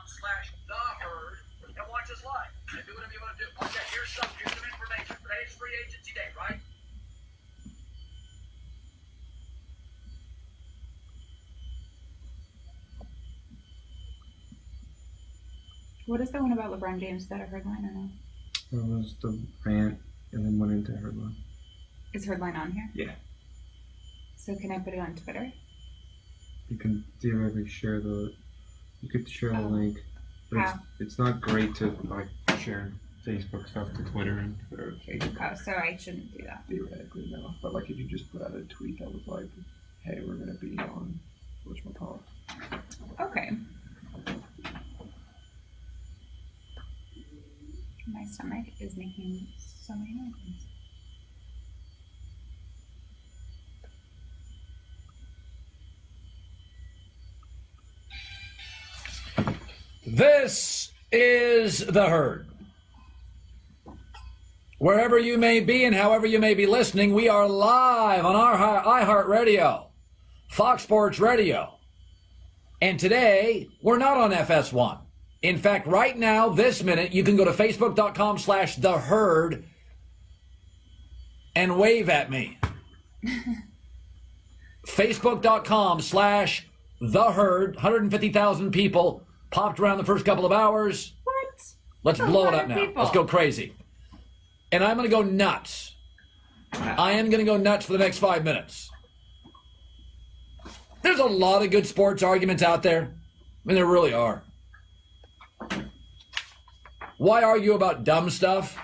Facebook.com/theherd and watch us live. And do whatever you want to do. Okay, here's some information. Today's free agency day, right? What is the one about LeBron James? Is that a herd line or no? It was the rant and then went into herd line. Is herd line on here? Yeah. So can I put it on Twitter? You can theoretically share the. You could share the link, but How? it's not great to like share Facebook stuff to Twitter and Twitter. Oh, so I shouldn't do that. Theoretically, no. But like if you just put out a tweet that was like, "Hey, we're gonna be on whatchamacallit." Okay. My stomach is making so many noises. This is The Herd. Wherever you may be and however you may be listening, we are live on our iHeartRadio, Fox Sports Radio. And today, we're not on FS1. In fact, right now, this minute, you can go to Facebook.com/theherd and wave at me. Facebook.com/theherd. 150,000 people popped around the first couple of hours. What? Let's blow it up now. People. Let's go crazy. And I'm going to go nuts. I am going to go nuts for the next 5 minutes. There's a lot of good sports arguments out there. I mean, there really are. Why argue about dumb stuff?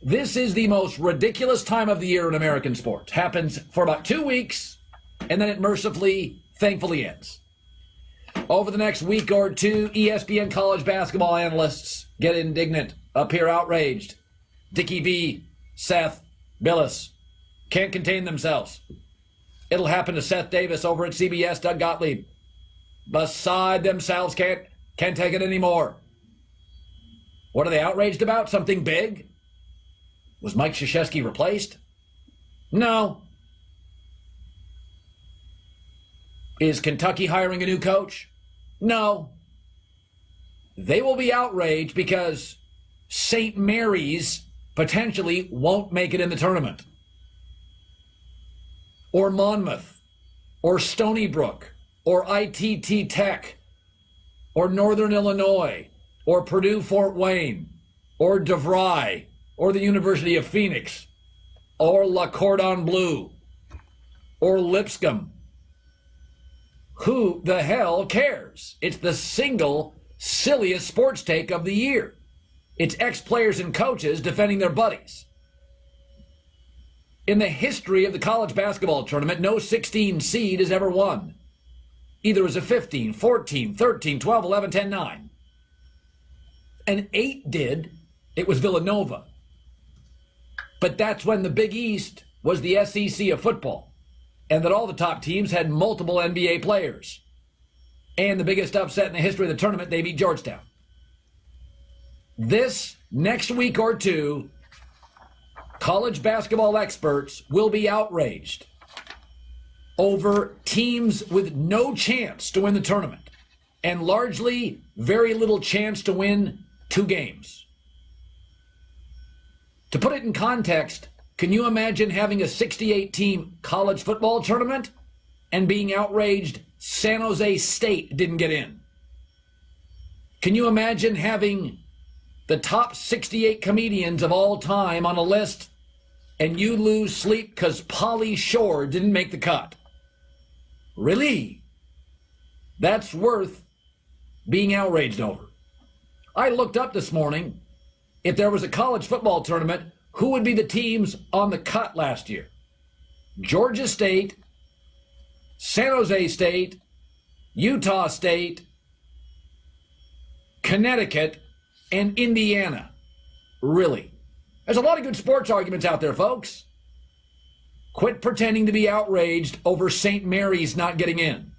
This is the most ridiculous time of the year in American sports. Happens for about 2 weeks, and then it mercifully, thankfully ends. Over the next week or two, ESPN college basketball analysts get indignant, appear outraged. Dickie V, Seth, Billis can't contain themselves. It'll happen to Seth Davis over at CBS, Doug Gottlieb. Beside themselves, can't take it anymore. What are they outraged about? Something big? Was Mike Krzyzewski replaced? No. Is Kentucky hiring a new coach? No. They will be outraged because St. Mary's potentially won't make it in the tournament. Or Monmouth, or Stony Brook, or ITT Tech, or Northern Illinois, or Purdue Fort Wayne, or DeVry, or the University of Phoenix, or La Cordon Bleu, or Lipscomb. Who the hell cares? It's the single silliest sports take of the year. It's ex-players and coaches defending their buddies. In the history of the college basketball tournament, no 16 seed has ever won. Either as a 15, 14, 13, 12, 11, 10, 9. And 8 did. It was Villanova. But that's when the Big East was the SEC of football, and that all the top teams had multiple NBA players. And the biggest upset in the history of the tournament, they beat Georgetown. This next week or two, college basketball experts will be outraged over teams with no chance to win the tournament and largely very little chance to win 2 games. To put it in context, can you imagine having a 68-team college football tournament and being outraged San Jose State didn't get in? Can you imagine having the top 68 comedians of all time on a list and you lose sleep because Pauly Shore didn't make the cut? Really? That's worth being outraged over. I looked up this morning, if there was a college football tournament, who would be the teams on the cut last year? Georgia State, San Jose State, Utah State, Connecticut, and Indiana. Really? There's a lot of good sports arguments out there, folks. Quit pretending to be outraged over St. Mary's not getting in.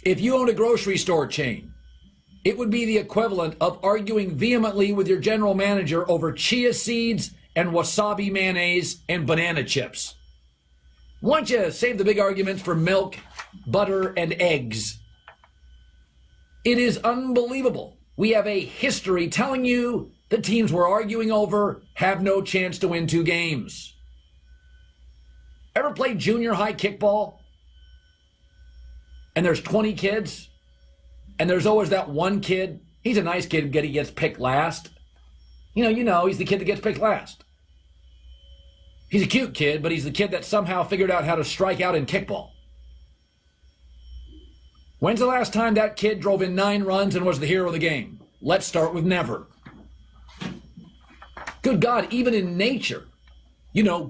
If you owned a grocery store chain, it would be the equivalent of arguing vehemently with your general manager over chia seeds and wasabi mayonnaise and banana chips. Why don't you save the big arguments for milk, butter, and eggs? It is unbelievable. We have a history telling you the teams we're arguing over have no chance to win 2 games. Ever played junior high kickball? And there's 20 kids? And there's always that one kid. He's a nice kid, he gets picked last. You know, he's the kid that gets picked last. He's a cute kid, but he's the kid that somehow figured out how to strike out in kickball. When's the last time that kid drove in 9 runs and was the hero of the game? Let's start with never. Good God, even in nature,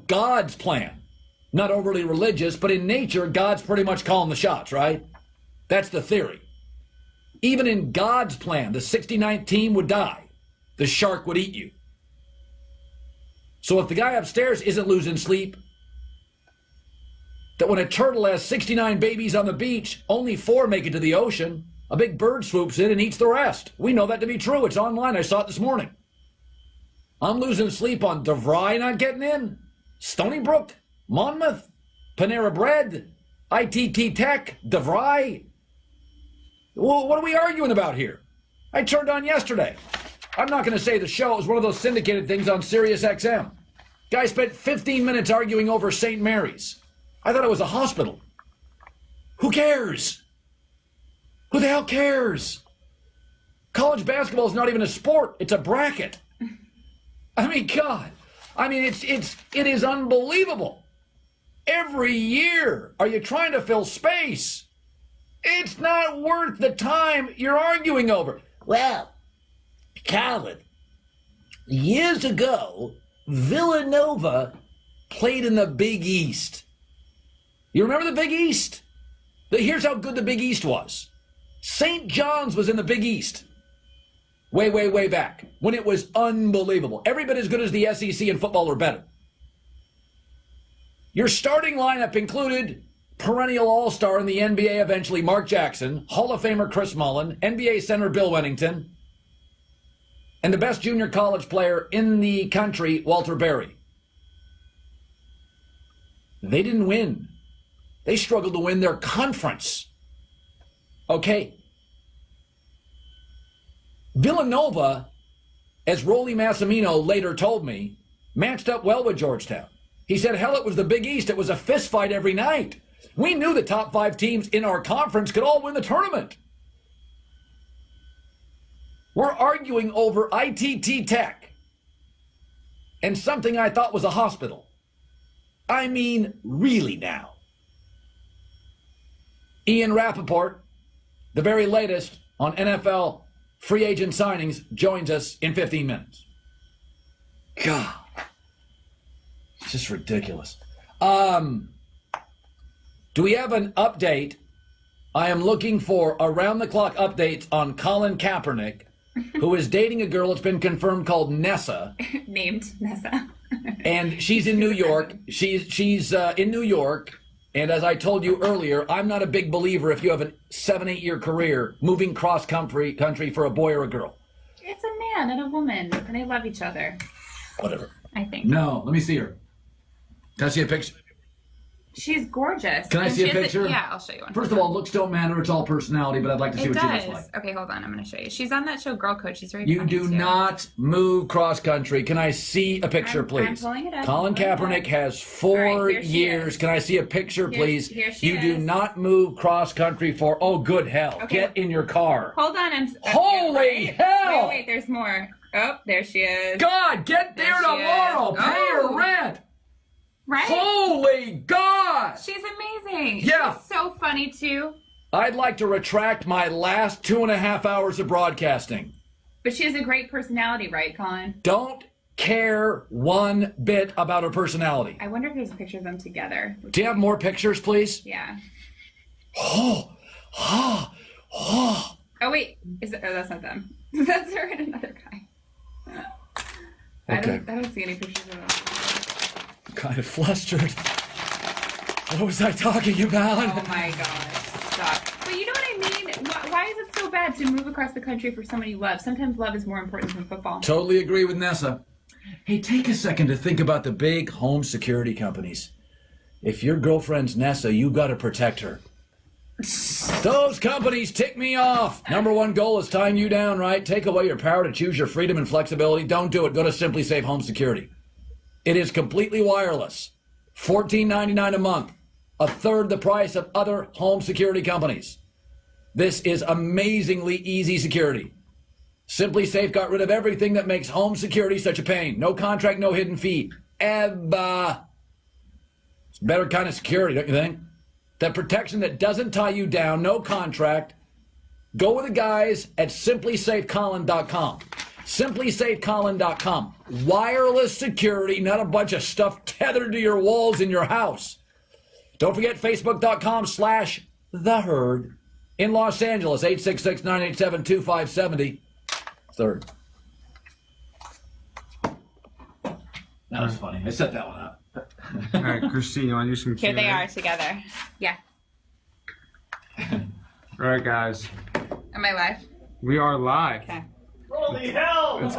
God's plan. Not overly religious, but in nature, God's pretty much calling the shots, right? That's the theory. Even in God's plan, the 69th team would die. The shark would eat you. So if the guy upstairs isn't losing sleep, that when a turtle has 69 babies on the beach, only 4 make it to the ocean, a big bird swoops in and eats the rest. We know that to be true. It's online. I saw it this morning. I'm losing sleep on DeVry not getting in, Stony Brook, Monmouth, Panera Bread, ITT Tech, DeVry. Well, what are we arguing about here? I turned on yesterday. I'm not going to say the show. It was one of those syndicated things on Sirius XM. Guy spent 15 minutes arguing over St. Mary's. I thought it was a hospital. Who cares? Who the hell cares? College basketball is not even a sport. It's a bracket. I mean, God. I mean, it is unbelievable. Every year, are you trying to fill space? It's not worth the time you're arguing over. Well, Colin, years ago, Villanova played in the Big East. You remember the Big East? Here's how good the Big East was. St. John's was in the Big East. Way, way, way back. When it was unbelievable. Every bit as good as the SEC in football or better. Your starting lineup included perennial all-star in the NBA eventually Mark Jackson, Hall of Famer Chris Mullin, NBA center Bill Wennington, and the best junior college player in the country, Walter Berry. They didn't win. They struggled to win their conference. Okay. Villanova, as Rolly Massimino later told me, matched up well with Georgetown. He said, hell, it was the Big East. It was a fist fight every night. We knew the top 5 teams in our conference could all win the tournament. We're arguing over ITT Tech and something I thought was a hospital. I mean, really now. Ian Rapoport, the very latest on NFL free agent signings, joins us in 15 minutes. God. It's just ridiculous. Do we have an update? I am looking for around-the-clock updates on Colin Kaepernick, who is dating a girl that's been confirmed called Nessa. Named Nessa. And she's in New York. She's in New York. And as I told you earlier, I'm not a big believer if you have a 7-8 year career moving cross-country for a boy or a girl. It's a man and a woman, and they love each other. Whatever. I think. No, let me see her. Can I see a picture? She's gorgeous. Can I see a picture? Yeah, I'll show you one. First of all, looks don't matter. It's all personality, but I'd like to see what she looks like. Okay, hold on. I'm going to show you. She's on that show Girl Code. She's very You funny, do too. not move cross-country. Can I see a picture, please? I'm pulling it up. Colin Kaepernick has 4 years. Can I see a picture, please? Here she You do is. not move cross-country for, oh, good hell. Okay. Get in your car. Hold on. Holy hell! Wait, there's more. Oh, there she is. God, get there There she tomorrow. is. Pay Oh. her rent. Right? Holy God! She's amazing. Yeah. She's so funny, too. I'd like to retract my last 2.5 hours of broadcasting. But she has a great personality, right, Colin? Don't care one bit about her personality. I wonder if there's a picture of them together. Do you have more pictures, please? Yeah. Oh, Oh, wait. That's not them. That's her and another guy. Okay. I don't see any pictures of them. I'm kind of flustered. What was I talking about? Oh my god. Stop. But you know what I mean? Why is it so bad to move across the country for someone you love? Sometimes love is more important than football. Totally agree with Nessa. Hey, take a second to think about the big home security companies. If your girlfriend's Nessa, you got to protect her. Those companies tick me off. Number one goal is tying you down, right? Take away your power to choose your freedom and flexibility. Don't do it. Go to Simply Safe Home Security. It is completely wireless. $14.99 a month. A third the price of other home security companies. This is amazingly easy security. Simply Safe got rid of everything that makes home security such a pain. No contract, no hidden fee. Ever. It's a better kind of security, don't you think? That protection that doesn't tie you down, no contract. Go with the guys at simplysafecolin.com. Simplysafecolin.com. Wireless security, not a bunch of stuff tethered to your walls in your house. Don't forget Facebook.com/TheHerd. In Los Angeles, 866-987-2570. Third. That was funny. I set that one up. All right, Kristine, you want to do some Q&A? Here they are together. Yeah. All right, guys. Am I live? We are live. Okay. Holy hell! Let's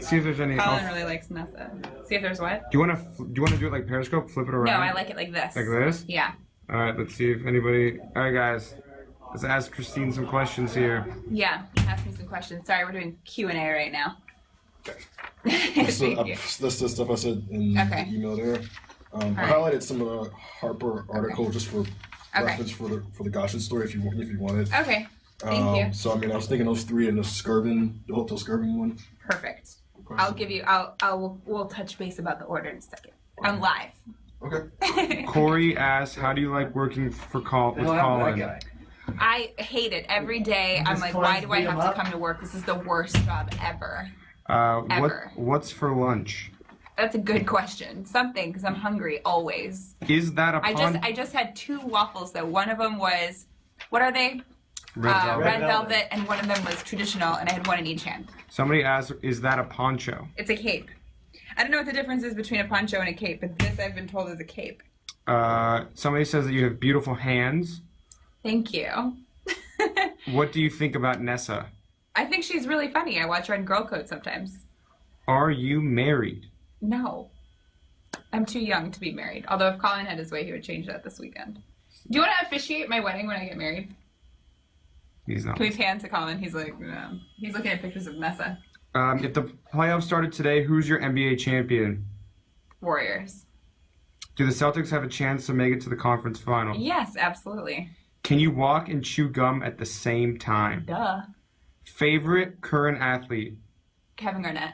see if there's any. Colin really likes Nessa. See if there's what? Do you want to do it like Periscope? Flip it around. No, I like it like this. Like this? Yeah. All right, let's see if anybody. All right, guys. Let's ask Kristine some questions here. Yeah. Ask me some questions. Sorry, we're doing Q&A right now. That's Thank you. the stuff I said in the email there. I highlighted some of the Harper article just for reference for the Goshen story if you wanted. Okay. Thank you. So I mean, I was thinking those three and the Hotel Skirvin one. Perfect. We'll touch base about the order in a second. Okay. I'm live. Okay. Corey asks, "How do you like working with Colin?" I hate it every day. I'm like, why do I have to come to work? This is the worst job ever. Ever. What's for lunch? That's a good question. Something, because I'm hungry always. Is that a I just had 2 waffles though. One of them was, what are they? Red velvet, and one of them was traditional, and I had one in each hand. Somebody asked, "Is that a poncho?" It's a cape. I don't know what the difference is between a poncho and a cape, but this I've been told is a cape. Somebody says that you have beautiful hands. Thank you. What do you think about Nessa? I think she's really funny. I watch her in Girl Code sometimes. Are you married? No. I'm too young to be married. Although if Colin had his way, he would change that this weekend. Do you want to officiate my wedding when I get married? He's not. Can we pan to Colin? He's like, no. He's looking at pictures of Nessa. If the playoffs started today, who's your NBA champion? Warriors. Do the Celtics have a chance to make it to the conference final? Yes, absolutely. Can you walk and chew gum at the same time? Duh. Favorite current athlete? Kevin Garnett.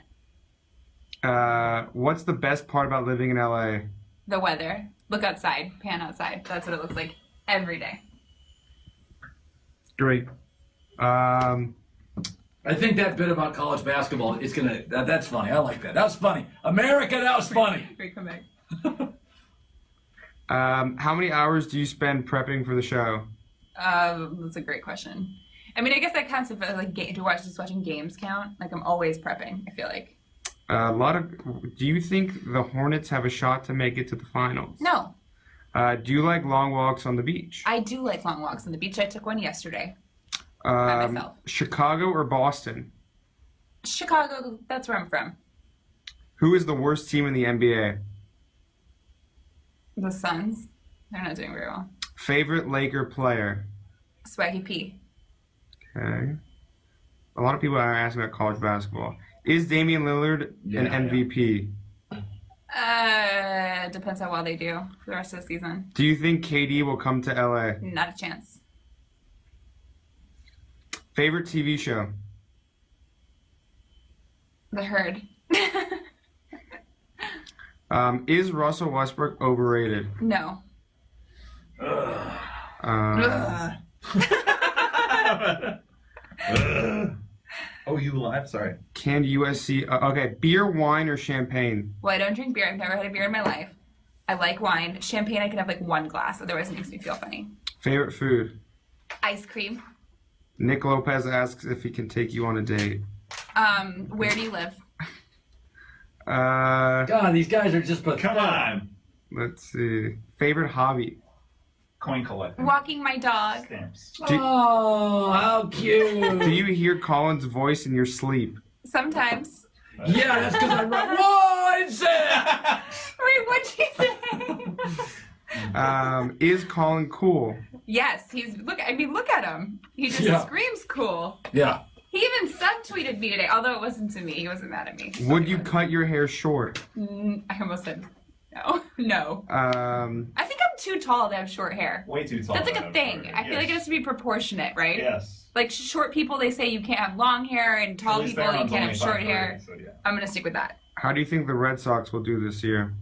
What's the best part about living in LA? The weather. Look outside. Pan outside. That's what it looks like every day. Great. I think that bit about college basketball is that's funny. I like that. That was funny. America, that was funny. Great comeback. How many hours do you spend prepping for the show? That's a great question. I mean, I guess that counts if like just watching games count. Like I'm always prepping. I feel like. Do you think the Hornets have a shot to make it to the finals? No. Do you like long walks on the beach? I do like long walks on the beach. I took one yesterday by myself. Chicago or Boston? Chicago. That's where I'm from. Who is the worst team in the NBA? The Suns. They're not doing very well. Favorite Laker player? Swaggy P. Okay. A lot of people are asking about college basketball. Is Damian Lillard an MVP? Depends how well they do for the rest of the season. Do you think KD will come to LA? Not a chance. Favorite TV show? The Herd. Is Russell Westbrook overrated? No. Oh, you live? Sorry. Can USC... okay, beer, wine, or champagne? Well, I don't drink beer. I've never had a beer in my life. I like wine. Champagne, I can have like 1 glass. Otherwise, it makes me feel funny. Favorite food? Ice cream. Nick Lopez asks if he can take you on a date. Where do you live? God, these guys are just pathetic. Come on. Let's see. Favorite hobby? Coin collecting. Walking my dog. Stamps. Oh, how cute. Do you hear Colin's voice in your sleep? Sometimes. Yeah, that's because I wrote, whoa, I didn't say that. Wait, what'd you say? Is Colin cool? Yes, look at him. He just screams cool. Yeah. He even subtweeted me today, although it wasn't to me. He wasn't mad at me. Would you cut your hair short? I almost said no. No. I think I'm too tall to have short hair. Way too tall. That's like a thing. I feel like it has to be proportionate, right? Yes. Like short people, they say you can't have long hair, and tall people, you can't have short hair. So, yeah. I'm going to stick with that. How do you think the Red Sox will do this year?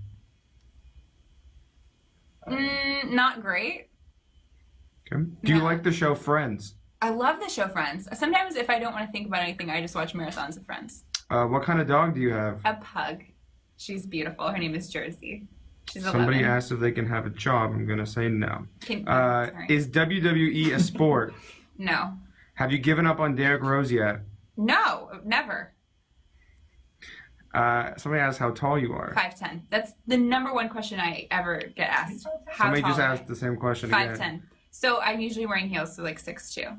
Not great. Okay. Do you like the show Friends? I love the show Friends. Sometimes if I don't want to think about anything, I just watch marathons of Friends. What kind of dog do you have? A pug. She's beautiful. Her name is Jersey. She's 11. Somebody asked if they can have a job. I'm going to say no. Is WWE a sport? No. Have you given up on Derrick Rose yet? No, never. Somebody asked how tall you are. 5'10". That's the number one question I ever get asked. How Somebody tall just asked the same question 5'10". again. So I'm usually wearing heels, so like 6'2".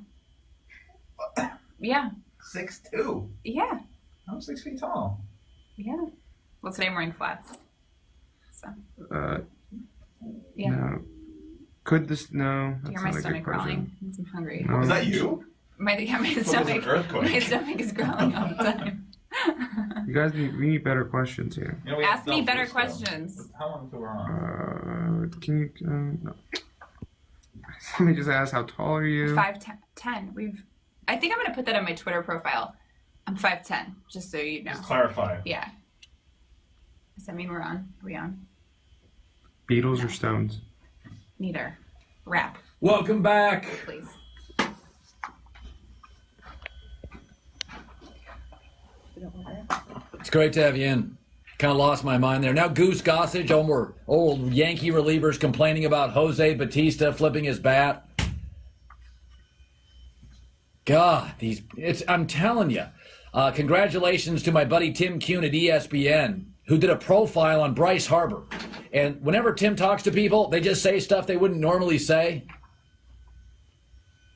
Yeah. 6'2". Yeah. I'm 6 feet tall. Yeah. Well, today I'm wearing flats. So. Yeah. No. Could this? No. Do you hear my stomach growling? I'm hungry. No. Is that you? My stomach. My stomach is growling all the time. You guys we need better questions here. You know, ask me better questions. How long until we're on? Can you? No. Somebody just asked how tall are you? 5'10". I think I'm gonna put that on my Twitter profile. I'm 5'10", just so you know. Just clarify. Yeah. Does that mean we're on? Are we on? Beatles or Stones? Neither. Rap. Welcome back. Please. It's great to have you in. Kind of lost my mind there. Now Goose Gossage, old Yankee relievers complaining about Jose Bautista flipping his bat. God, I'm telling you. Congratulations to my buddy Tim Kuhn at ESPN, who did a profile on Bryce Harper. And whenever Tim talks to people, they just say stuff they wouldn't normally say.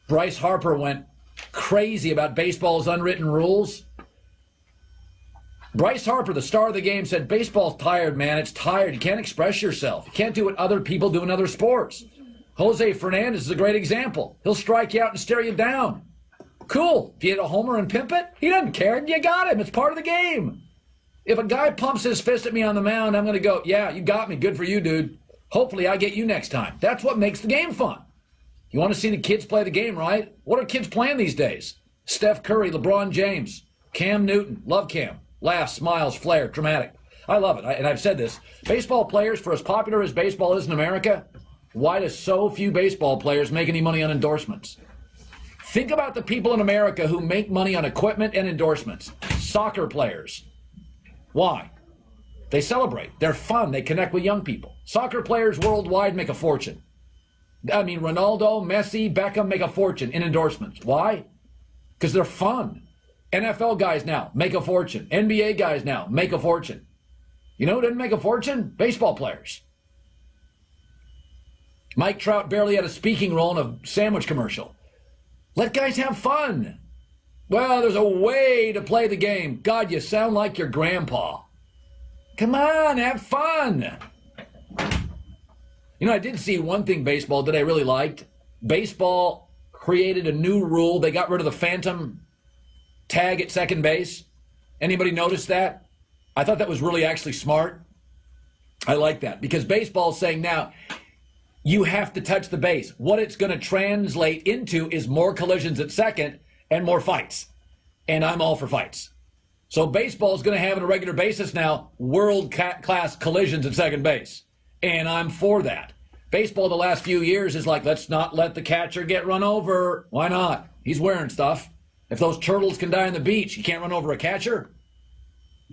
Bryce Harper went crazy about baseball's unwritten rules. Bryce Harper, the star of the game, said, baseball's tired, man. It's tired. You can't express yourself. You can't do what other people do in other sports. Jose Fernandez is a great example. He'll strike you out and stare you down. Cool. If you hit a homer and pimp it, he doesn't care. You got him. It's part of the game. If a guy pumps his fist at me on the mound, I'm going to go, yeah, you got me. Good for you, dude. Hopefully I get you next time. That's what makes the game fun. You want to see the kids play the game, right? What are kids playing these days? Steph Curry, LeBron James, Cam Newton. Love Cam. Laughs, smiles, flair, dramatic. I love it. And I've said this. Baseball players, for as popular as baseball is in America, why do so few baseball players make any money on endorsements? Think about the people in America who make money on equipment and endorsements. Soccer players. Why? They celebrate. They're fun. They connect with young people. Soccer players worldwide make a fortune. I mean, Ronaldo, Messi, Beckham make a fortune in endorsements. Why? Because they're fun. NFL guys now make a fortune. NBA guys now make a fortune. You know who didn't make a fortune? Baseball players. Mike Trout barely had a speaking role in a sandwich commercial. Let guys have fun. Well, there's a way to play the game. God, you sound like your grandpa. Come on, have fun. You know, I did see one thing baseball that I really liked. Baseball created a new rule. They got rid of the phantom tag at second base. Anybody notice that? I thought that was really actually smart. I like that because baseball's saying now you have to touch the base. What it's going to translate into is more collisions at second and more fights. And I'm all for fights. So baseball's going to have on a regular basis now world-class collisions at second base. And I'm for that. Baseball the last few years is like, let's not let the catcher get run over. Why not? He's wearing stuff. If those turtles can die on the beach, you can't run over a catcher.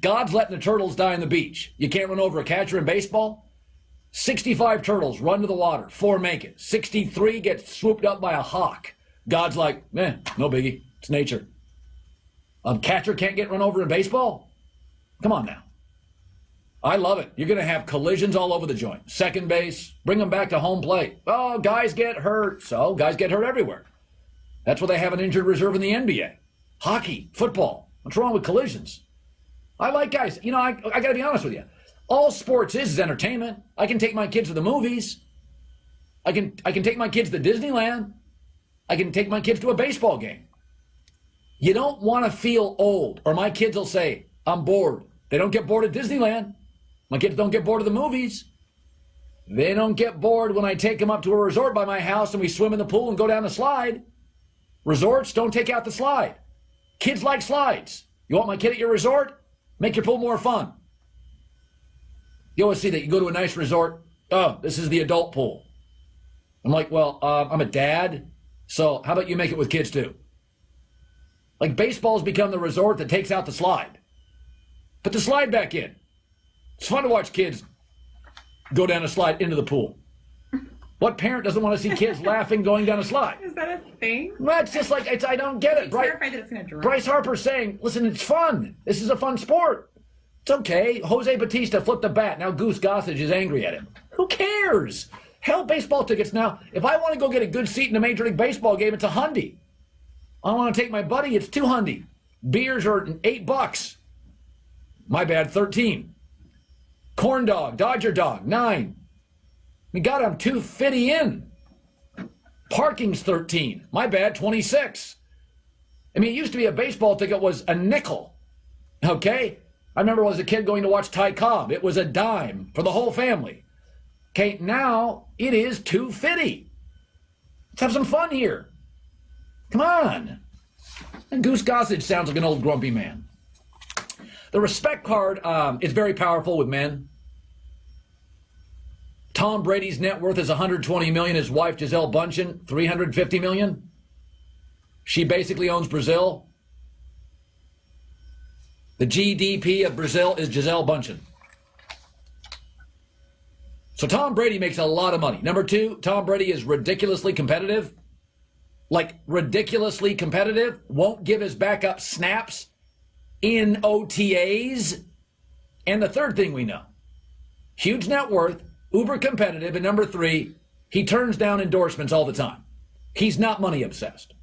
God's letting the turtles die on the beach. You can't run over a catcher in baseball. 65 turtles run to the water. 4 make it. 63 get swooped up by a hawk. God's like, no biggie. It's nature. A catcher can't get run over in baseball? Come on now. I love it. You're going to have collisions all over the joint. Second base, bring them back to home plate. Oh, guys get hurt. So guys get hurt everywhere. That's why they have an injured reserve in the NBA. Hockey, football. What's wrong with collisions? I like guys. You know, I got to be honest with you. All sports is entertainment. I can take my kids to the movies. I can take my kids to Disneyland. I can take my kids to a baseball game. You don't want to feel old, or my kids will say, I'm bored. They don't get bored at Disneyland. My kids don't get bored of the movies. They don't get bored when I take them up to a resort by my house and we swim in the pool and go down the slide. Resorts don't take out the slide. Kids like slides. You want my kid at your resort? Make your pool more fun. You always see that. You go to a nice resort. Oh, this is the adult pool. I'm like, well, I'm a dad, so how about you make it with kids too? Like baseball's become the resort that takes out the slide. Put the slide back in. It's fun to watch kids go down a slide into the pool. What parent doesn't want to see kids laughing going down a slide? Is that a thing? Well, it's just like, I don't get it. I'm terrified that it's going to drop. Bryce Harper's saying, listen, it's fun. This is a fun sport. It's okay. Jose Bautista flipped the bat. Now Goose Gossage is angry at him. Who cares? Hell, baseball tickets now. If I want to go get a good seat in a Major League Baseball game, it's $100. I want to take my buddy, it's $200. Beers are $8. My bad, 13. Corn dog, Dodger dog, 9. We got him $250 in. Parking's 13. My bad, 26. I mean, it used to be a baseball ticket was a nickel. Okay? I remember as a kid going to watch Ty Cobb. It was a dime for the whole family. Okay, now it is $250. Let's have some fun here. Come on. And Goose Gossage sounds like an old grumpy man. The respect card is very powerful with men. Tom Brady's net worth is $120 million. His wife, Gisele Bündchen, $350 million. She basically owns Brazil. The GDP of Brazil is Gisele Bündchen. So Tom Brady makes a lot of money. Number 2, Tom Brady is ridiculously competitive. Like ridiculously competitive. Won't give his backup snaps in OTAs. And the third thing we know, huge net worth, uber competitive, and number 3, he turns down endorsements all the time. He's not money obsessed.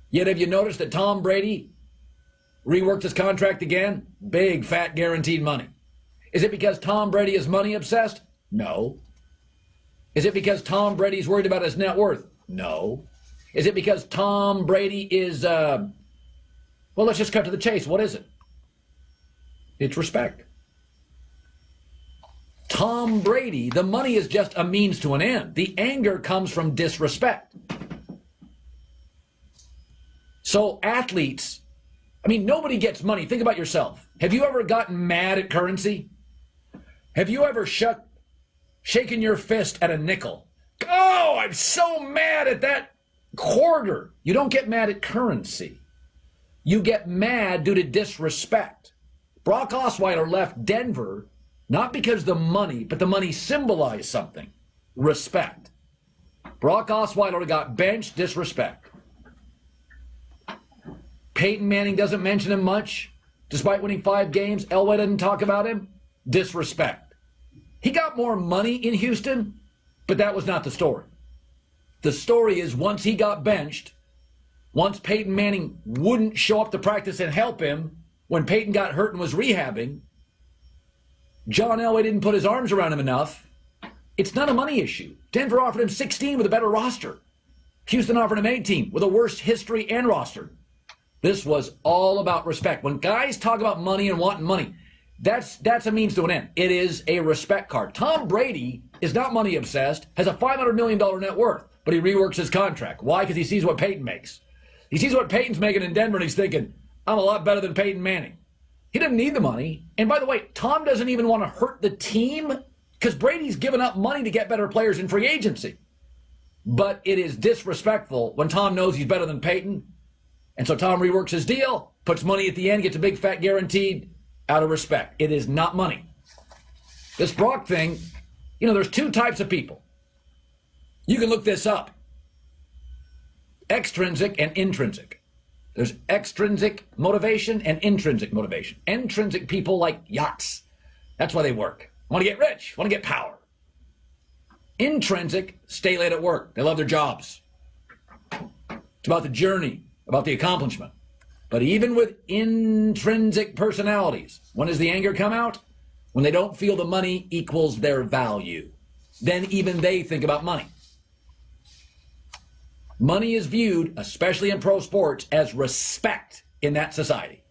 Yet have you noticed that Tom Brady reworked his contract again? Big, fat, guaranteed money. Is it because Tom Brady is money obsessed? No. Is it because Tom Brady's worried about his net worth? No. Is it because Tom Brady is, well, let's just cut to the chase. What is it? It's respect. Tom Brady, the money is just a means to an end. The anger comes from disrespect. So athletes, I mean, nobody gets money. Think about yourself. Have you ever gotten mad at currency? Have you ever shaken your fist at a nickel? Oh, I'm so mad at that quarter. You don't get mad at currency. You get mad due to disrespect. Brock Osweiler left Denver not because the money, but the money symbolized something. Respect. Brock Osweiler got benched, disrespect. Peyton Manning doesn't mention him much. Despite winning 5 games, Elway doesn't talk about him. Disrespect. He got more money in Houston, but that was not the story. The story is once he got benched, once Peyton Manning wouldn't show up to practice and help him when Peyton got hurt and was rehabbing, John Elway didn't put his arms around him enough. It's not a money issue. Denver offered him 16 with a better roster. Houston offered him 18 with a worse history and roster. This was all about respect. When guys talk about money and wanting money, that's a means to an end. It is a respect card. Tom Brady is not money obsessed, has a $500 million net worth, but he reworks his contract. Why? Because he sees what Peyton makes. He sees what Peyton's making in Denver, and he's thinking, I'm a lot better than Peyton Manning. He didn't need the money. And by the way, Tom doesn't even want to hurt the team because Brady's given up money to get better players in free agency. But it is disrespectful when Tom knows he's better than Peyton. And so Tom reworks his deal, puts money at the end, gets a big fat guaranteed out of respect. It is not money. This Brock thing, you know, there's 2 types of people. You can look this up. Extrinsic and intrinsic. There's extrinsic motivation and intrinsic motivation. Intrinsic people like yachts. That's why they work. Want to get rich, want to get power. Intrinsic stay late at work. They love their jobs. It's about the journey, about the accomplishment. But even with intrinsic personalities, when does the anger come out? When they don't feel the money equals their value. Then even they think about money. Money is viewed, especially in pro sports, as respect in that society.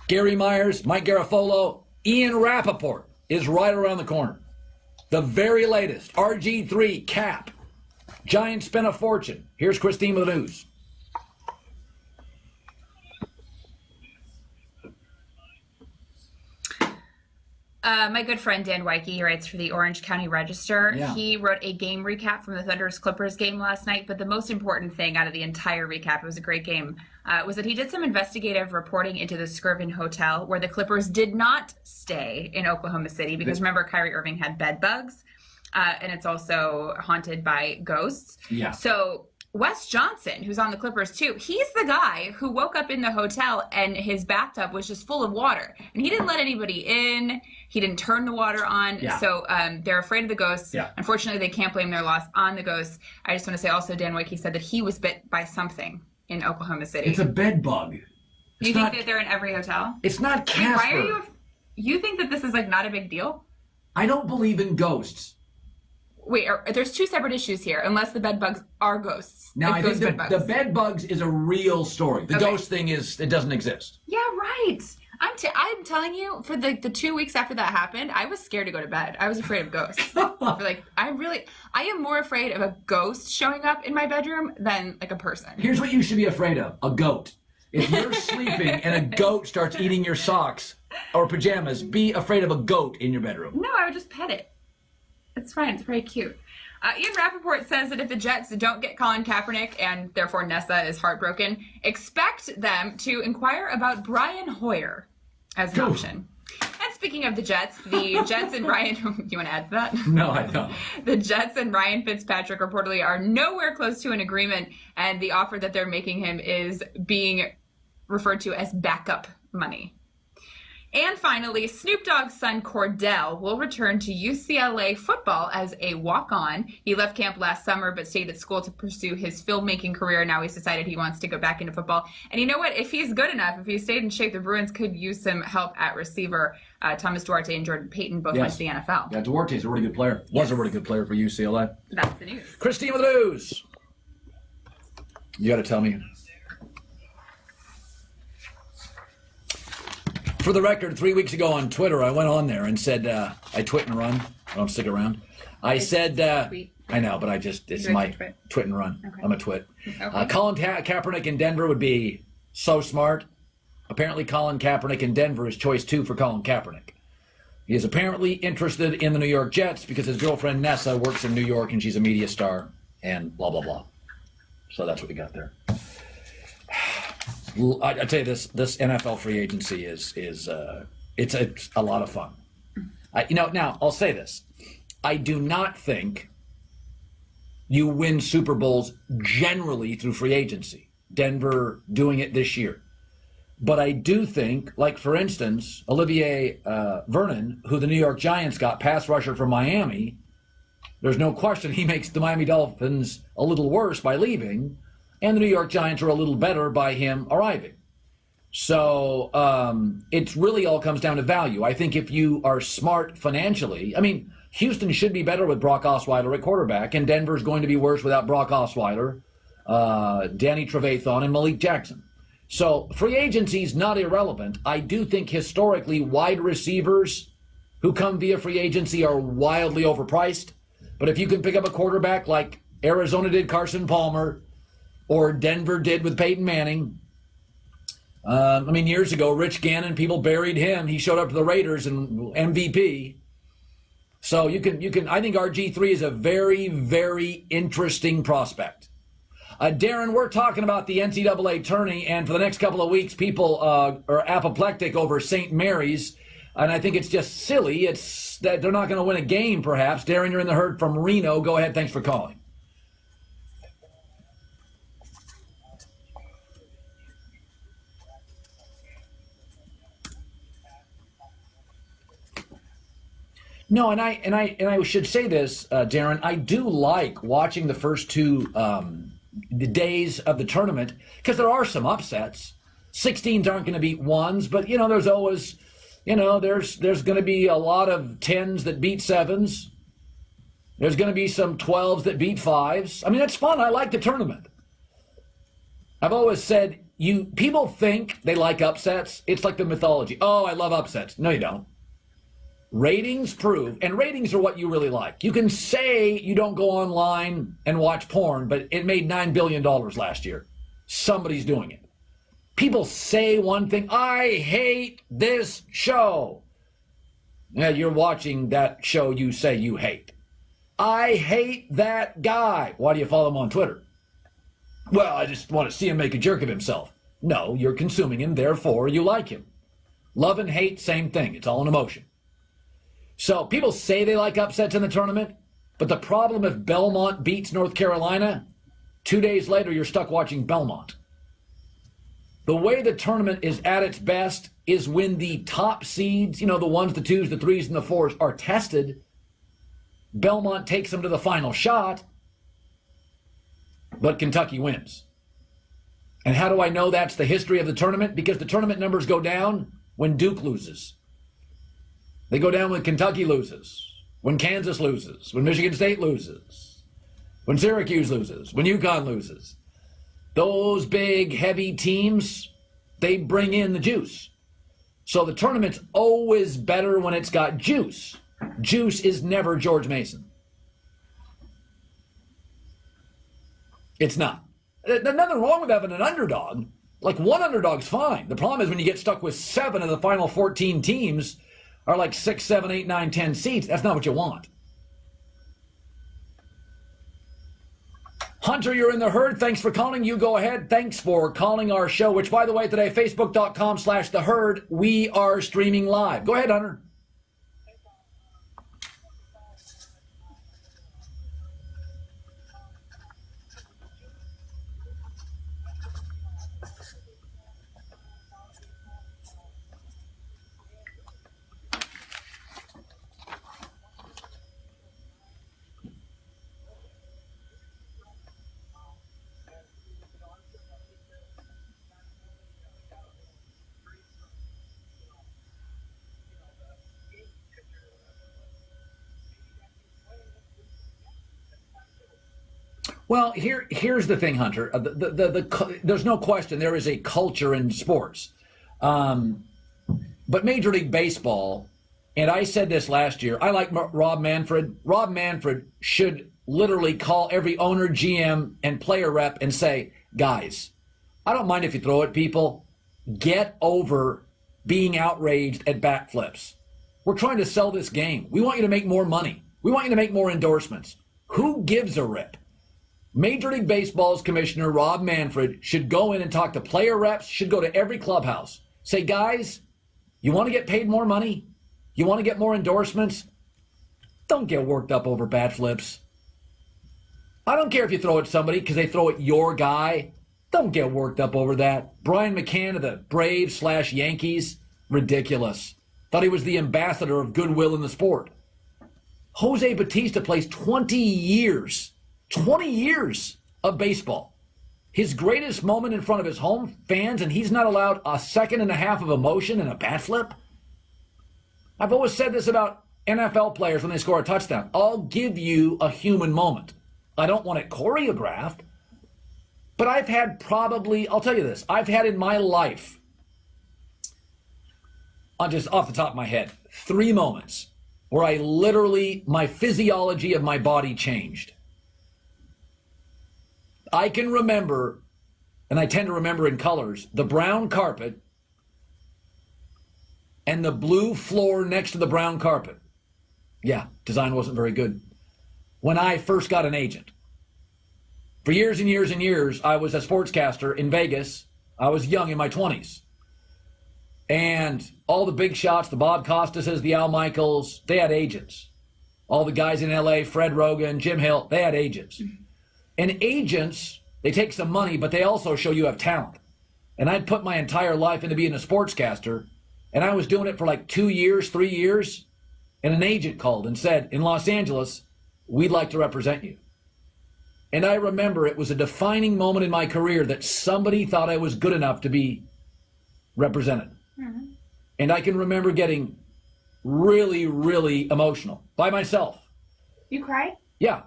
Gary Myers, Mike Garafolo, Ian Rapoport is right around the corner. The very latest, RG3 cap. Giants spent a fortune. Here's Kristine with the news. My good friend Dan Wyke, he writes for the Orange County Register. Yeah. He wrote a game recap from the Thunders-Clippers game last night, but the most important thing out of the entire recap, it was a great game, was that he did some investigative reporting into the Skirvin Hotel, where the Clippers did not stay in Oklahoma City, because remember, Kyrie Irving had bed bugs, and it's also haunted by ghosts. Yeah. So Wes Johnson, who's on the Clippers too, he's the guy who woke up in the hotel and his bathtub was just full of water. And he didn't let anybody in. He didn't turn the water on. Yeah. So they're afraid of the ghosts. Yeah. Unfortunately, they can't blame their loss on the ghosts. I just want to say also, Dan Wyke said that he was bit by something in Oklahoma City. It's a bed bug. Do you think that they're in every hotel? It's not Casper. Why are you think that this is like not a big deal? I don't believe in ghosts. Wait, there's two separate issues here, unless the bed bugs are ghosts. Now, Like I think ghost the bed bugs is a real story. The ghost thing it doesn't exist. Yeah, right. I'm telling you, for the 2 weeks after that happened, I was scared to go to bed. I was afraid of ghosts. I am more afraid of a ghost showing up in my bedroom than like a person. Here's what you should be afraid of: a goat. If you're sleeping and a goat starts eating your socks or pajamas, be afraid of a goat in your bedroom. No, I would just pet it. It's fine. It's very cute. Ian Rapoport says that if the Jets don't get Colin Kaepernick and therefore Nessa is heartbroken, expect them to inquire about Brian Hoyer as an option. And speaking of the Jets and Ryan, you want to add to that? No, I don't. The Jets and Ryan Fitzpatrick reportedly are nowhere close to an agreement, and the offer that they're making him is being referred to as backup money. And finally, Snoop Dogg's son Cordell will return to UCLA football as a walk-on. He left camp last summer but stayed at school to pursue his filmmaking career. Now he's decided he wants to go back into football. And you know what? If he's good enough, if he stayed in shape, the Bruins could use some help at receiver. Thomas Duarte and Jordan Payton both went to the NFL. Yeah, Duarte's a really good player. Was a really good player for UCLA. That's the news. Kristine with the news. You got to tell me. For the record, 3 weeks ago on Twitter, I went on there and said, I twit and run. I don't stick around. I said, I know, but it's my twit and run. Okay. I'm a twit. Okay. Colin Kaepernick in Denver would be so smart. Apparently, Colin Kaepernick in Denver is choice 2 for Colin Kaepernick. He is apparently interested in the New York Jets because his girlfriend Nessa works in New York and she's a media star and blah, blah, blah. So that's what we got there. I tell you, this NFL free agency is a lot of fun. Now I'll say this: I do not think you win Super Bowls generally through free agency. Denver doing it this year, but I do think, like for instance, Olivier Vernon, who the New York Giants got, pass rusher from Miami. There's no question he makes the Miami Dolphins a little worse by leaving. And the New York Giants are a little better by him arriving. So it really all comes down to value. I think if you are smart financially, Houston should be better with Brock Osweiler at quarterback, and Denver's going to be worse without Brock Osweiler, Danny Trevathan, and Malik Jackson. So free agency is not irrelevant. I do think historically wide receivers who come via free agency are wildly overpriced. But if you can pick up a quarterback like Arizona did Carson Palmer, or Denver did with Peyton Manning. Years ago, Rich Gannon, people buried him. He showed up to the Raiders and MVP. So you can. I think RG3 is a very, very interesting prospect. Darren, we're talking about the NCAA tourney, and for the next couple of weeks, people are apoplectic over St. Mary's, and I think it's just silly. It's that they're not going to win a game, perhaps. Darren, you're in the herd from Reno. Go ahead. Thanks for calling. No, and I should say this, Darren. I do like watching the first two the days of the tournament because there are some upsets. 16s aren't going to beat 1s, but there's always, there's going to be a lot of 10s that beat 7s. There's going to be some 12s that beat 5s. I mean, that's fun. I like the tournament. I've always said, people think they like upsets. It's like the mythology. Oh, I love upsets. No, you don't. Ratings prove, and ratings are what you really like. You can say you don't go online and watch porn, but it made $9 billion last year. Somebody's doing it. People say one thing, I hate this show. Yeah, you're watching that show you say you hate. I hate that guy. Why do you follow him on Twitter? Well, I just want to see him make a jerk of himself. No, you're consuming him, therefore you like him. Love and hate, same thing. It's all an emotion. So people say they like upsets in the tournament, but the problem if Belmont beats North Carolina, 2 days later you're stuck watching Belmont. The way the tournament is at its best is when the top seeds, the 1s, the 2s, the 3s, and the 4s are tested. Belmont takes them to the final shot, but Kentucky wins. And how do I know that's the history of the tournament? Because the tournament numbers go down when Duke loses. They go down when Kentucky loses, when Kansas loses, when Michigan State loses, when Syracuse loses, when UConn loses. Those big, heavy teams, they bring in the juice. So the tournament's always better when it's got juice. Juice is never George Mason. It's not. There's nothing wrong with having an underdog. Like, one underdog's fine. The problem is when you get stuck with 7 of the final 14 teams are like 6, 7, 8, 9, 10 seats. That's not what you want. Hunter, you're in the herd. Thanks for calling. You go ahead. Thanks for calling our show, which, by the way, today, Facebook.com/theherd. We are streaming live. Go ahead, Hunter. Well, here's the thing, Hunter. There's no question there is a culture in sports. But Major League Baseball, and I said this last year, I like Rob Manfred. Rob Manfred should literally call every owner, GM, and player rep and say, guys, I don't mind if you throw at people. Get over being outraged at bat flips. We're trying to sell this game. We want you to make more money. We want you to make more endorsements. Who gives a rip? Major League Baseball's commissioner, Rob Manfred, should go in and talk to player reps, should go to every clubhouse. Say, guys, you want to get paid more money? You want to get more endorsements? Don't get worked up over bat flips. I don't care if you throw at somebody because they throw at your guy. Don't get worked up over that. Brian McCann of the Braves/Yankees, ridiculous. Thought he was the ambassador of goodwill in the sport. Jose Bautista plays 20 years of baseball. His greatest moment in front of his home fans, and he's not allowed a second and a half of emotion in a bat flip? I've always said this about NFL players when they score a touchdown. I'll give you a human moment. I don't want it choreographed, but I've had I'll tell you this, I've had in my life, just off the top of my head, 3 moments where I literally, my physiology of my body changed. I can remember, and I tend to remember in colors, the brown carpet and the blue floor next to the brown carpet. Yeah, design wasn't very good. When I first got an agent. For years and years and years, I was a sportscaster in Vegas. I was young in my 20s. And all the big shots, the Bob Costases, the Al Michaels, they had agents. All the guys in LA, Fred Rogan, Jim Hill, they had agents. And agents, they take some money, but they also show you have talent. And I'd put my entire life into being a sportscaster, and I was doing it for like 2 years, 3 years, and an agent called and said, in Los Angeles, we'd like to represent you. And I remember it was a defining moment in my career that somebody thought I was good enough to be represented. Mm-hmm. And I can remember getting really, really emotional by myself. You cried? Yeah.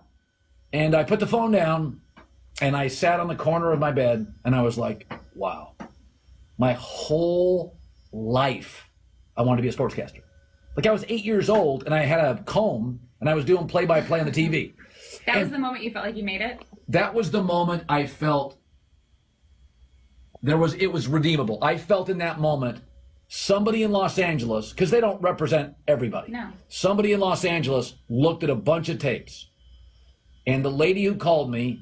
And I put the phone down, and I sat on the corner of my bed, and I was like, wow. My whole life, I wanted to be a sportscaster. Like, I was 8 years old, and I had a comb, and I was doing play-by-play on the TV. That was the moment you felt like you made it? That was the moment I felt it was redeemable. I felt in that moment somebody in Los Angeles, because they don't represent everybody. No. Somebody in Los Angeles looked at a bunch of tapes, and the lady who called me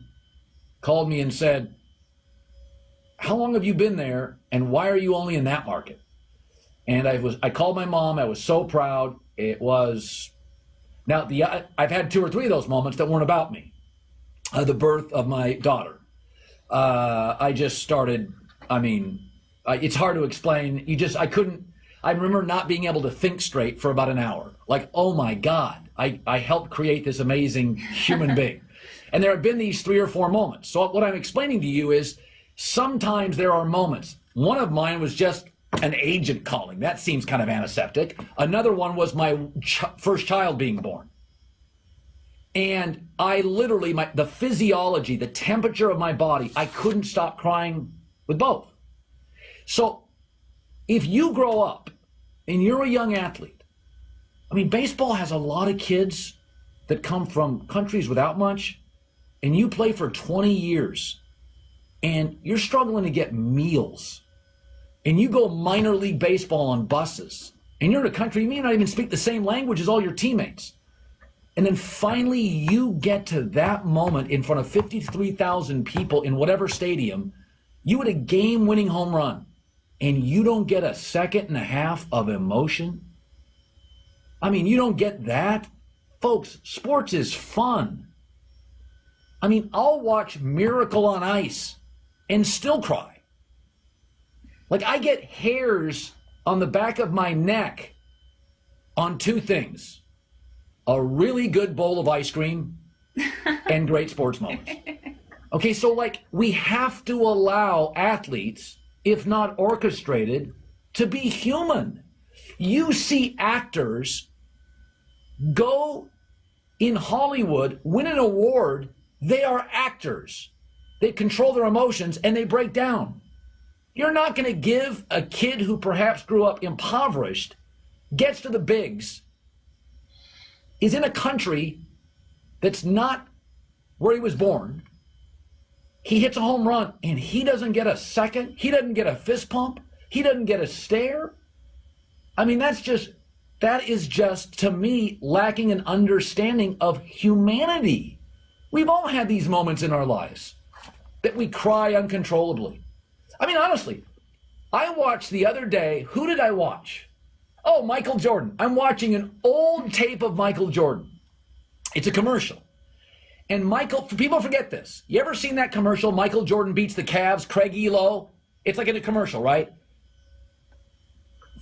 and said, how long have you been there, and why are you only in that market? And I called my mom. I was so proud. It was, now I've had 2 or 3 of those moments that weren't about me. The birth of my daughter. I just started, it's hard to explain. I remember not being able to think straight for about an hour. Like, oh my God, I helped create this amazing human being. And there have been these 3 or 4 moments. So what I'm explaining to you is sometimes there are moments. One of mine was just an agent calling. That seems kind of antiseptic. Another one was my first child being born. And I literally, the physiology, the temperature of my body, I couldn't stop crying with both. So if you grow up and you're a young athlete, baseball has a lot of kids that come from countries without much, and you play for 20 years, and you're struggling to get meals, and you go minor league baseball on buses, and you're in a country you may not even speak the same language as all your teammates. And then finally you get to that moment in front of 53,000 people in whatever stadium, you hit a game-winning home run, and you don't get a second and a half of emotion. You don't get that. Folks, sports is fun. I'll watch Miracle on Ice and still cry. Like, I get hairs on the back of my neck on 2 things. A really good bowl of ice cream and great sports moments. Okay, so we have to allow athletes, if not orchestrated, to be human. You see actors go in Hollywood, win an award, they are actors. They control their emotions and they break down. You're not going to give a kid who perhaps grew up impoverished, gets to the bigs, is in a country that's not where he was born. He hits a home run and he doesn't get a second. He doesn't get a fist pump. He doesn't get a stare. That is just, to me, lacking an understanding of humanity. We've all had these moments in our lives that we cry uncontrollably. Honestly, I watched the other day, who did I watch? Oh, Michael Jordan. I'm watching an old tape of Michael Jordan. It's a commercial. And people forget this. You ever seen that commercial, Michael Jordan beats the Cavs, Craig Elo? It's like in a commercial, right?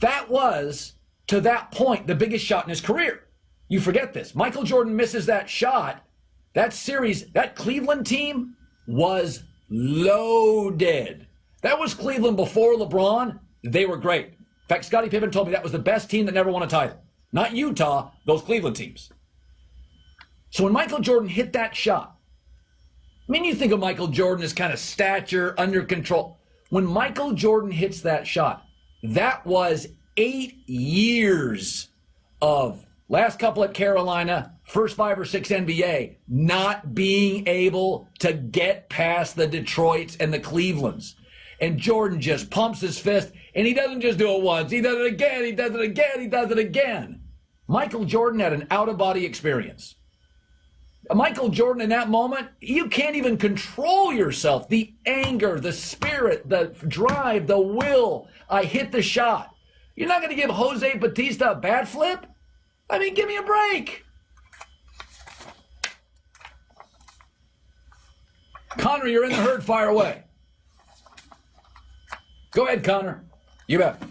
That was, to that point, the biggest shot in his career. You forget this. Michael Jordan misses that shot. That series, that Cleveland team was loaded. That was Cleveland before LeBron. They were great. In fact, Scottie Pippen told me that was the best team that never won a title. Not Utah, those Cleveland teams. So when Michael Jordan hit that shot, you think of Michael Jordan as kind of stature, under control. When Michael Jordan hits that shot, that was 8 years of last couple at Carolina, first 5 or 6 NBA, not being able to get past the Detroits and the Clevelands. And Jordan just pumps his fist, and he doesn't just do it once. He does it again, he does it again, he does it again. Michael Jordan had an out-of-body experience. Michael Jordan in that moment, you can't even control yourself. The anger, the spirit, the drive, the will. I hit the shot. You're not going to give Jose Bautista a bat flip? Give me a break. Connor, you're in the herd. Fire away. Go ahead, Connor. You bet.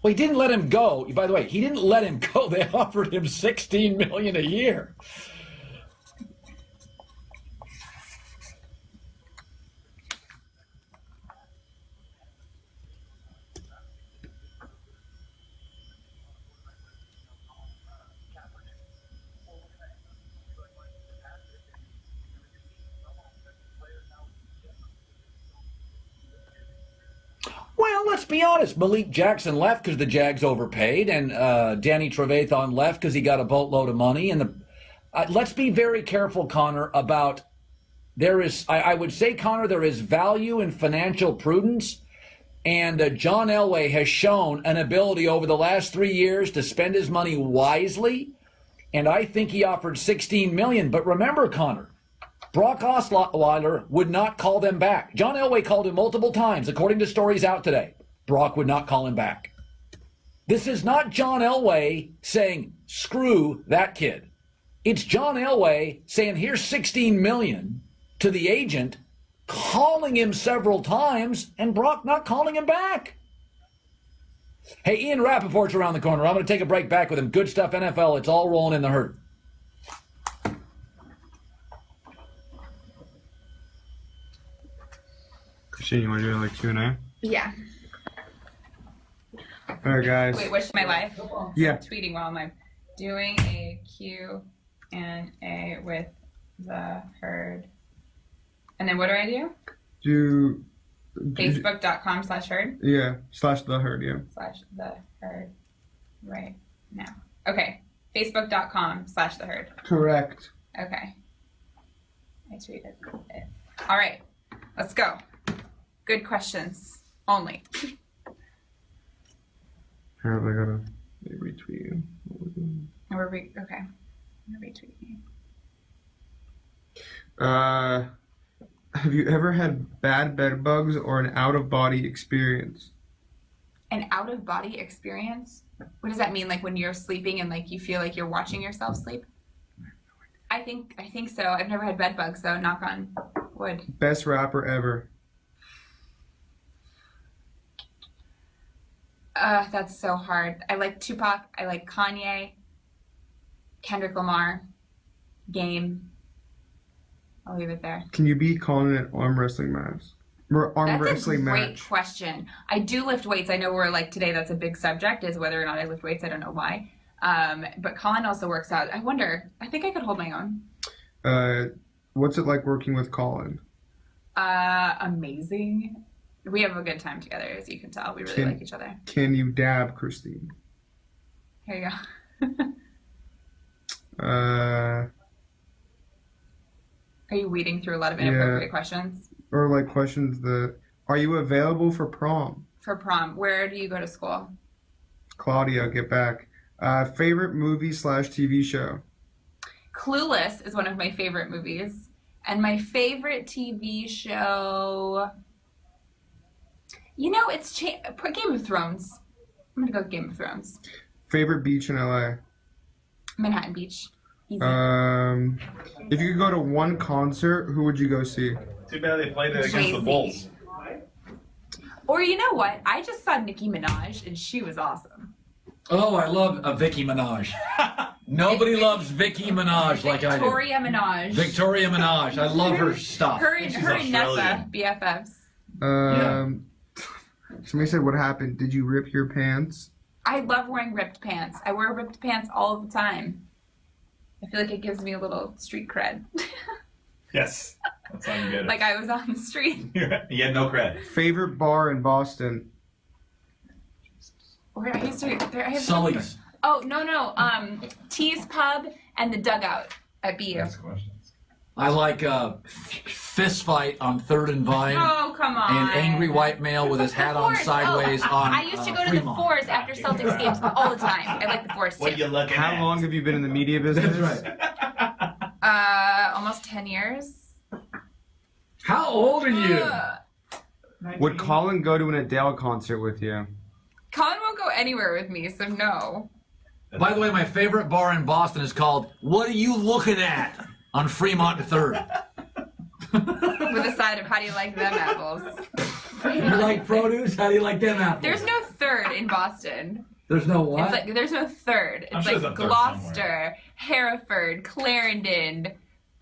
Well, he didn't let him go. By the way, he didn't let him go. They offered him $16 million a year. be honest. Malik Jackson left because the Jags overpaid, and Danny Trevathan left because he got a boatload of money. And let's be very careful, Connor, about I would say, Connor, there is value in financial prudence. And John Elway has shown an ability over the last 3 years to spend his money wisely. And I think he offered $16 million. But remember, Connor, Brock Osweiler would not call them back. John Elway called him multiple times, according to stories out today. Brock would not call him back. This is not John Elway saying, screw that kid. It's John Elway saying, here's $16 million to the agent, calling him several times, and Brock not calling him back. Hey, Ian Rapoport's around the corner. I'm going to take a break back with him. Good stuff, NFL. It's all rolling in the herd. Kristine, you want to do like Q&A? Yeah. All right, guys. Wait, what's my live? Yeah. I'm tweeting while I'm live. Doing a Q&A with the herd. And then what do? Facebook.com/herd? Yeah, /the herd, yeah. /the herd. Right now. Okay. Facebook.com/the herd. Correct. Okay. I tweeted it. All right. Let's go. Good questions only. Apparently, I gotta retweet you. Okay. I'm gonna retweet you. Have you ever had bad bed bugs or an out-of-body experience? An out-of-body experience? What does that mean? Like when you're sleeping and like you feel like you're watching yourself sleep? I think so. I've never had bed bugs though. Knock on wood. Best rapper ever. That's so hard. I like Tupac. I like Kanye. Kendrick Lamar. Game. I'll leave it there. Can you beat Colin at arm wrestling match? That's a great question. I do lift weights. I know we're like today. That's a big subject. Is whether or not I lift weights. I don't know why. But Colin also works out. I wonder. I think I could hold my own. What's it like working with Colin? Amazing. We have a good time together, as you can tell. We really like each other. Can you dab, Kristine? Here you go. Are you weeding through a lot of inappropriate questions? Or like questions that, are you available for prom? For prom. Where do you go to school? Claudia, get back. Favorite movie/TV show? Clueless is one of my favorite movies. And my favorite TV show, it's Game of Thrones. I'm going to go with Game of Thrones. Favorite beach in LA? Manhattan Beach. Easy. If you could go to one concert, who would you go see? Too bad they played it against the Bulls. Or you know what? I just saw Nicki Minaj, and she was awesome. Oh, I love Vicki Minaj. Nobody loves Vicki Minaj like I do. Victoria Minaj. Victoria Minaj. I love her stuff. Her and Nessa, BFFs. Somebody said, what happened? Did you rip your pants? I love wearing ripped pants. I wear ripped pants all the time. I feel like it gives me a little street cred. Yes. That's how you get it. Like I was on the street. You had no credit. Favorite bar in Boston? Where I used to... Sully's. Oh, no. Tea's Pub and the Dugout at BU. Ask questions. I like fist fight on 3rd and Vine. Oh, come on. And angry white male with his hat on sideways on I used to go to the Forest after Celtics games all the time. I like the Forest What too. you looking How at? long have you been in the media business? That's right. Almost 10 years. How old are you? Would Colin go to an Adele concert with you? Colin won't go anywhere with me, so no. By the way, my favorite bar in Boston is called What Are You Looking At? On Fremont 3rd. With a side of how do you like them apples? You like produce? How do you like them apples? There's no 3rd in Boston. There's no what? It's like, there's no 3rd. I'm It's sure like there's a 3rd Gloucester, somewhere. Hereford, Clarendon,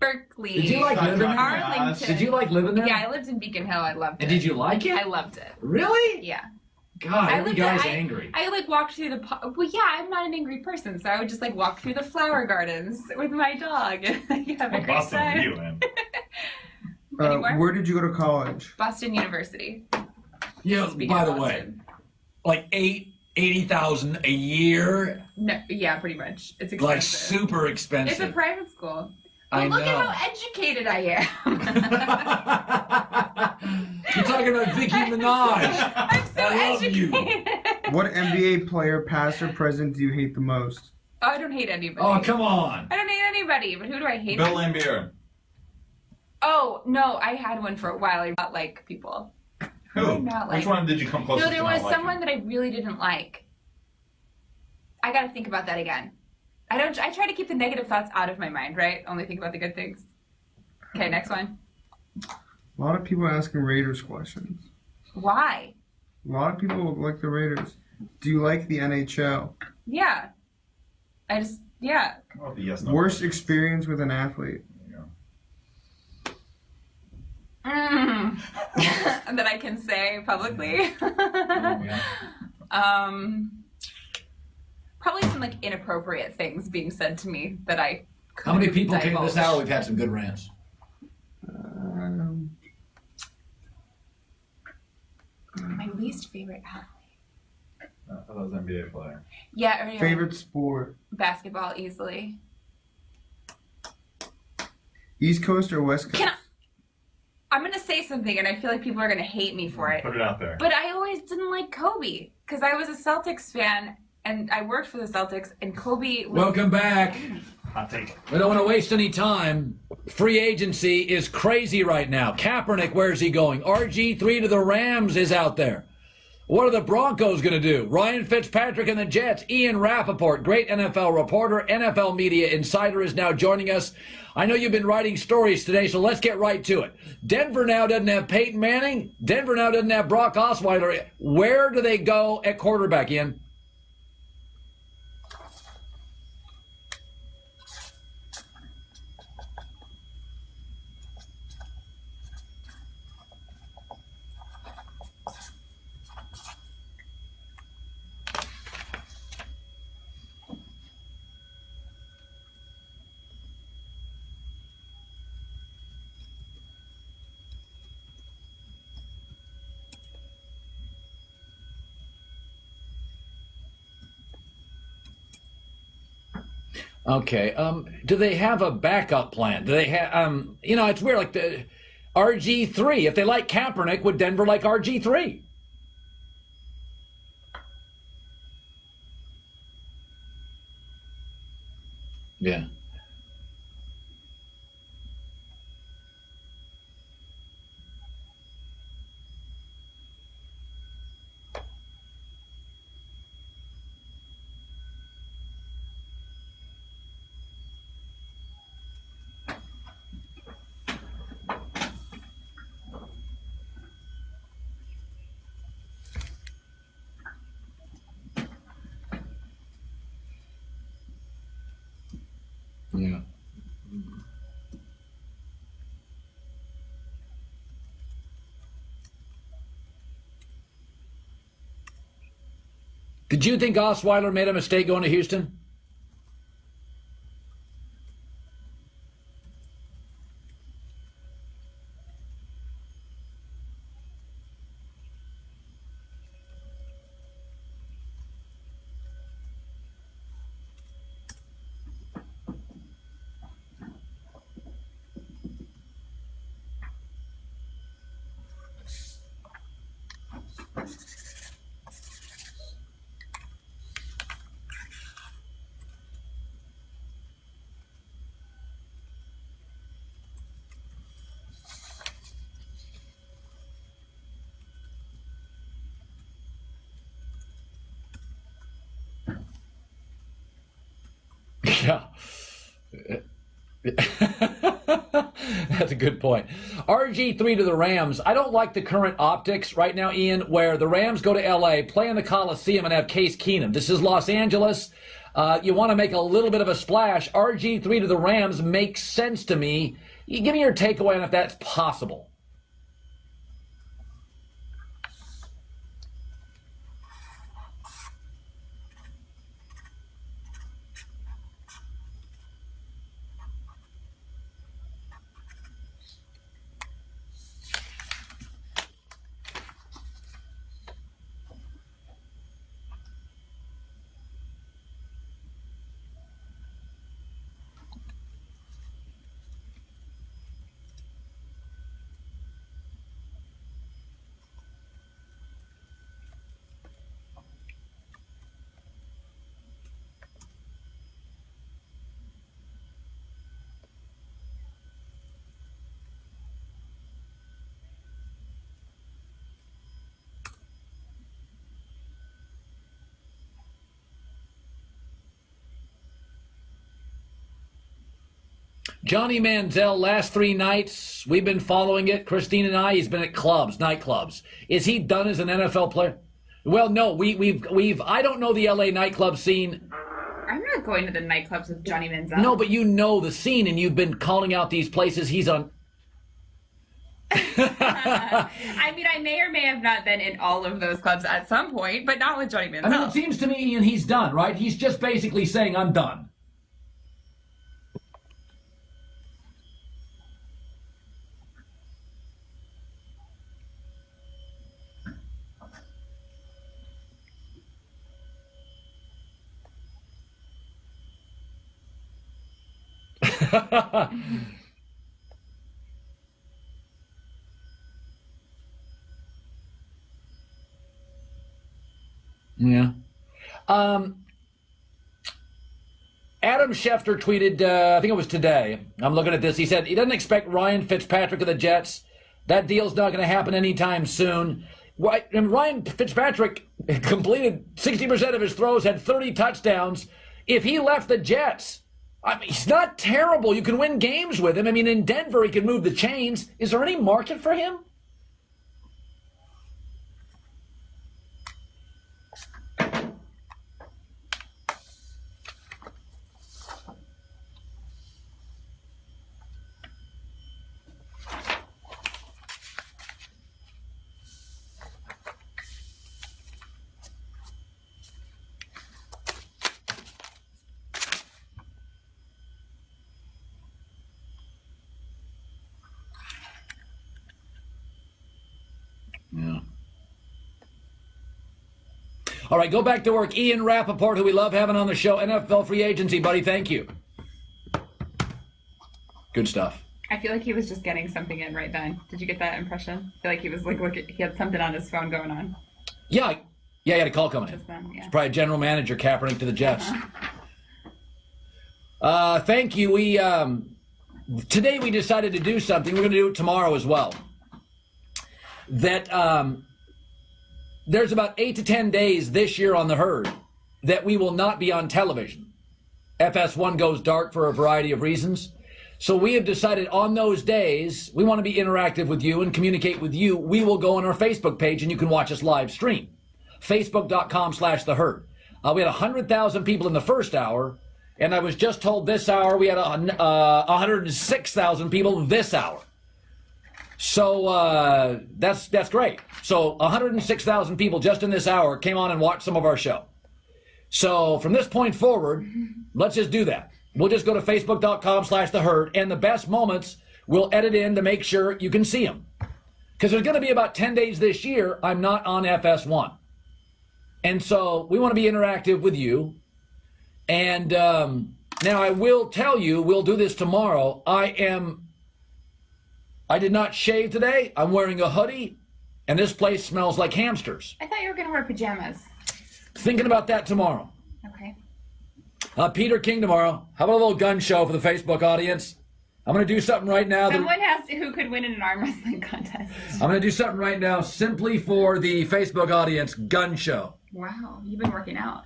Berkeley, Did you like living there? Arlington. Did you like living there? Yeah, I lived in Beacon Hill. I loved it. And did you like it? I loved it. Really? Yeah. God, every guy's I angry. I like walked through the. Well, yeah, I'm not an angry person, so I would just like walk through the flower gardens with my dog and like, have a great Boston time. with you, man. Anywhere? Where did you go to college? Boston University. Yeah, Speaking by of the way, Boston. Like 80,000 a year? No, yeah, pretty much. It's expensive. Like super expensive. It's a private school. I Well, look know. at how educated I am. You're talking about Nicki Minaj. I'm so I love you. educated. What NBA player, past or present, do you hate the most? Oh, I don't hate anybody. Oh, come on. I don't hate anybody, but who do I hate? Bill Lambier. Oh, no, I had one for a while. I did not like people. Who? Not like. Which one did you come close to? No, there was not someone liking? that I really didn't like. I gotta think about that again. I try to keep the negative thoughts out of my mind, right? Only think about the good things. Okay, next one. A lot of people asking Raiders questions. Why? A lot of people like the Raiders. Do you like the NHL? Yeah. Yeah. Oh, the yes, no Worst question. experience with an athlete? There you That I can say publicly. go. Oh, yeah. Probably some like inappropriate things being said to me that I How many couldn't people came to this divulge. hour? We've had some good rants. My least favorite athlete. I thought that was an NBA player. Yeah, or, Favorite sport? basketball easily. East Coast or West Coast? I'm gonna say something, and I feel like people are gonna hate me for it. Put it out there. But I always didn't like Kobe because I was a Celtics fan and I worked for the Celtics, and Kobe was. Welcome back. Hot take. We don't want to waste any time. Free agency is crazy right now. Kaepernick, where's he going? RG3 to the Rams is out there. What are the Broncos going to do? Ryan Fitzpatrick and the Jets. Ian Rapoport, great NFL reporter, NFL media insider, is now joining us. I know you've been writing stories today, so let's get right to it. Denver now doesn't have Peyton Manning. Denver now doesn't have Brock Osweiler. Where do they go at quarterback, Ian? Okay. Do they have a backup plan? Do they have? It's weird. Like the RG3. If they like Kaepernick, would Denver like RG3? Yeah. Yeah. Did you think Osweiler made a mistake going to Houston? Yeah. That's a good point. RG3 to the Rams. I don't like the current optics right now, Ian, where the Rams go to L.A., play in the Coliseum, and have Case Keenum. This is Los Angeles. You want to make a little bit of a splash. RG3 to the Rams makes sense to me. You give me your takeaway on if that's possible. Johnny Manziel, last 3 nights, we've been following it. Kristine and I, he's been at clubs, nightclubs. Is he done as an NFL player? Well, no, we've I don't know the LA nightclub scene. I'm not going to the nightclubs with Johnny Manziel. No, but you know the scene, and you've been calling out these places he's on. I mean, I may or may have not been in all of those clubs at some point, but not with Johnny Manziel. I mean, it seems to me, Ian, he's done, right? He's just basically saying, I'm done. Yeah. Adam Schefter tweeted, I think it was today. I'm looking at this. He said he doesn't expect Ryan Fitzpatrick of the Jets. That deal's not going to happen anytime soon. And Ryan Fitzpatrick completed 60% of his throws, had 30 touchdowns. If he left the Jets, I mean, he's not terrible. You can win games with him. I mean, in Denver, he can move the chains. Is there any market for him? Yeah. All right, go back to work. Ian Rapoport, who we love having on the show. NFL free agency, buddy. Thank you. Good stuff. I feel like he was just getting something in right then. Did you get that impression? I feel like he was like, look, he had something on his phone going on. Yeah, he had a call coming in. Just then, yeah. It's probably general manager Kaepernick to the Jets. Thank you. Today we decided to do something. We're going to do it tomorrow as well. That there's about 8 to 10 days this year on the herd that we will not be on television. FS1 goes dark for a variety of reasons. So we have decided on those days, we want to be interactive with you and communicate with you. We will go on our Facebook page and you can watch us live stream. Facebook.com/theherd. We had 100,000 people in the first hour, and I was just told this hour we had 106,000 people this hour. So that's great. So 106,000 people just in this hour came on and watched some of our show. So from this point forward, let's just do that. We'll just go to Facebook.com/theherd, and the best moments we'll edit in to make sure you can see them. Because there's going to be about 10 days this year I'm not on FS1. And so we want to be interactive with you. And now I will tell you, we'll do this tomorrow. I did not shave today. I'm wearing a hoodie, and this place smells like hamsters. I thought you were going to wear pajamas. Thinking about that tomorrow. Okay. Peter King tomorrow. How about a little gun show for the Facebook audience? I'm going to do something right now. Someone asked who could win in an arm wrestling contest. I'm going to do something right now simply for the Facebook audience. Gun show. Wow, you've been working out.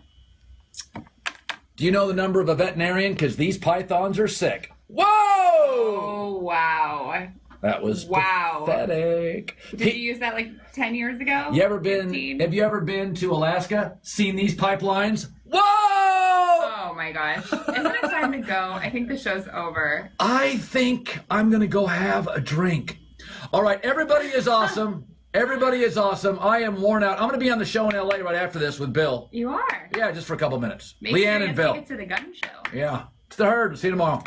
Do you know the number of a veterinarian? Because these pythons are sick. Whoa! Oh, wow. That was wow. pathetic. Did you use that like 10 years ago? Have you ever been to Alaska? Seen these pipelines? Whoa! Oh my gosh. Isn't it time to go? I think the show's over. I think I'm going to go have a drink. All right, everybody is awesome. Everybody is awesome. I am worn out. I'm going to be on the show in LA right after this with Bill. You are? Yeah, just for a couple minutes. Make Leanne sure and Bill. Make it to the gun show. Yeah. It's the herd. See you tomorrow.